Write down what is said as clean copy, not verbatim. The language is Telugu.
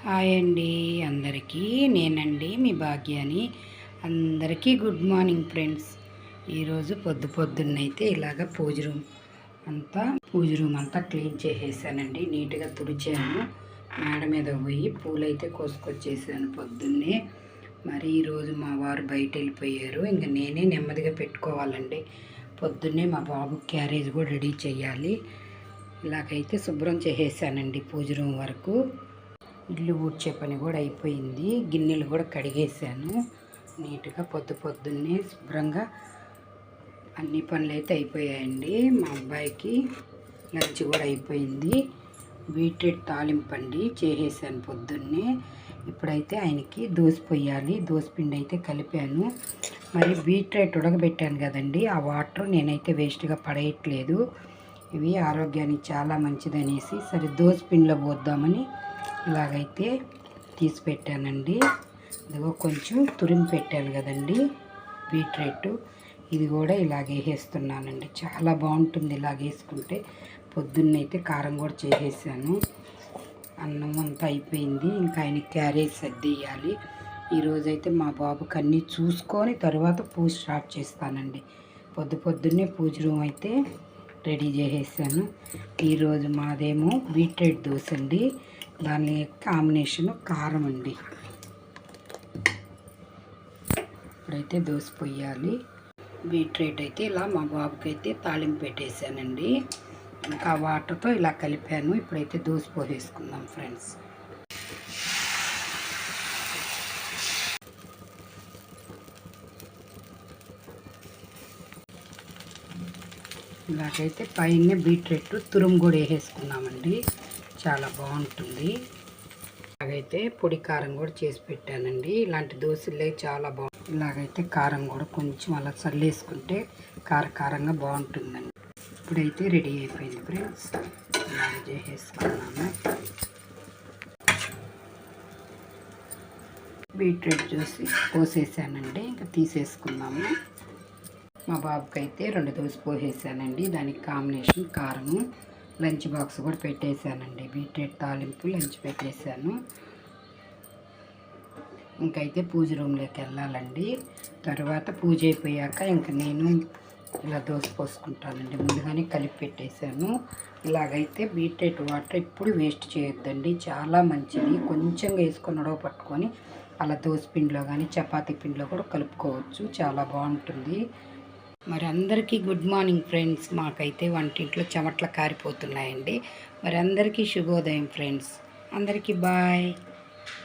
హాయ్ అండి అందరికీ, నేనండి మీ భాగ్యాని. అందరికీ గుడ్ మార్నింగ్ ఫ్రెండ్స్. ఈరోజు పొద్దున్నైతే ఇలాగ పూజ రూమ్ అంతా క్లీన్ చేసేసానండి. నీట్గా తుడిచాను. మేడ మీద పోయి పూలైతే కోసుకొచ్చేసాను పొద్దున్నే. మరి ఈరోజు మా వారు బయట వెళ్ళిపోయారు. ఇంకా నేనే నెమ్మదిగా పెట్టుకోవాలండి. పొద్దున్నే మా బాబు క్యారేజ్ కూడా రెడీ చేయాలి. ఇలాగైతే శుభ్రం చేసేసానండి పూజ రూమ్ వరకు. ఇల్లు ఊడ్చే పని కూడా అయిపోయింది. గిన్నెలు కూడా కడిగేసాను నీట్గా. పొద్దున్నే శుభ్రంగా అన్ని పనులు అయితే అయిపోయాయండి. మా అబ్బాయికి లంచ్ కూడా అయిపోయింది. బీట్రూట్ తాలింపండి చేసేసాను పొద్దున్నే. ఇప్పుడైతే ఆయనకి దోశ పొయ్యాలి. దోశపిండి అయితే కలిపాను. మరి బీట్రూట్ ఉడకబెట్టాను కదండి, ఆ వాటర్ నేనైతే వేస్ట్గా పడేయట్లేదు. ఇవి ఆరోగ్యానికి చాలా మంచిదనేసి సరే దోశపిండిలో పోద్దామని ఇలాగైతే తీసి పెట్టానండి. ఇదిగో కొంచెం తురిమి పెట్టాను కదండి బీట్రూట్, ఇది కూడా ఇలాగే వేసేస్తున్నానండి. చాలా బాగుంటుంది ఇలాగ వేసుకుంటే. పొద్దున్నైతే కారం కూడా చేసేసాను. అన్నం అంతా అయిపోయింది. ఇంకా ఆయన క్యారేజ్ సర్దియ్యాలి. ఈరోజైతే మా బాబుకి అన్నీ చూసుకొని తర్వాత పూజ స్టార్ట్ చేస్తానండి. పొద్దున్నే పూజ రూమ్ అయితే రెడీ చేసేసాను. ఈరోజు మాదేమో బీట్రూట్ దోశ అండి. దాని కాంబినేషన్ కారం అండి. ఇప్పుడైతే దోశ పొయ్యాలి. బీట్రూట్ అయితే ఇలా మా బాబుకి అయితే తాలింపు పెట్టేశానండి. ఇంకా వాటర్తో ఇలా కలిపాను. ఇప్పుడైతే దోశ పోసేసుకుందాం ఫ్రెండ్స్. ఇలాగైతే పైన బీట్రూట్ తురుము కూడా వేసేసుకున్నామండి. చాలా బాగుంటుంది. ఇలాగైతే పొడి కారం కూడా చేసి పెట్టానండి. ఇలాంటి దోశలే చాలా బాగుంటుంది. ఇలాగైతే కారం కూడా కొంచెం అలా చల్లేసుకుంటే కారంగా బాగుంటుందండి. ఇప్పుడైతే రెడీ అయిపోయింది ఫ్రెండ్స్. ఇలాగ చేసేసుకున్నాము. బీట్రూట్ చూసి పోసేసానండి. ఇంకా తీసేసుకున్నాము. మా బాబుకి అయితే 2 దోశ పోసేసానండి. దానికి కాంబినేషన్ కారము. లంచ్ బాక్స్ కూడా పెట్టేశానండి. బీట్రూట్ తాలింపు లంచ్ పెట్టేశాను. ఇంకైతే పూజ రూమ్లోకి వెళ్ళాలండి. తర్వాత పూజ అయిపోయాక ఇంక నేను ఇలా దోశ పోసుకుంటానండి. ముందుగానే కలిపి పెట్టేశాను. ఇలాగైతే బీట్రూట్ వాటర్ ఎప్పుడు వేస్ట్ చేయొద్దండి. చాలా మంచిది. కొంచెం వేసుకొని ఉడవ పట్టుకొని అలా దోశ పిండిలో కానీ చపాతీ పిండిలో కూడా కలుపుకోవచ్చు. చాలా బాగుంటుంది. మరి అందరికీ గుడ్ మార్నింగ్ ఫ్రెండ్స్. మాకైతే వంటింట్లో చెమట్లు కారిపోతున్నాయండి. మరి అందరికీ శుభోదయం ఫ్రెండ్స్. అందరికీ బాయ్.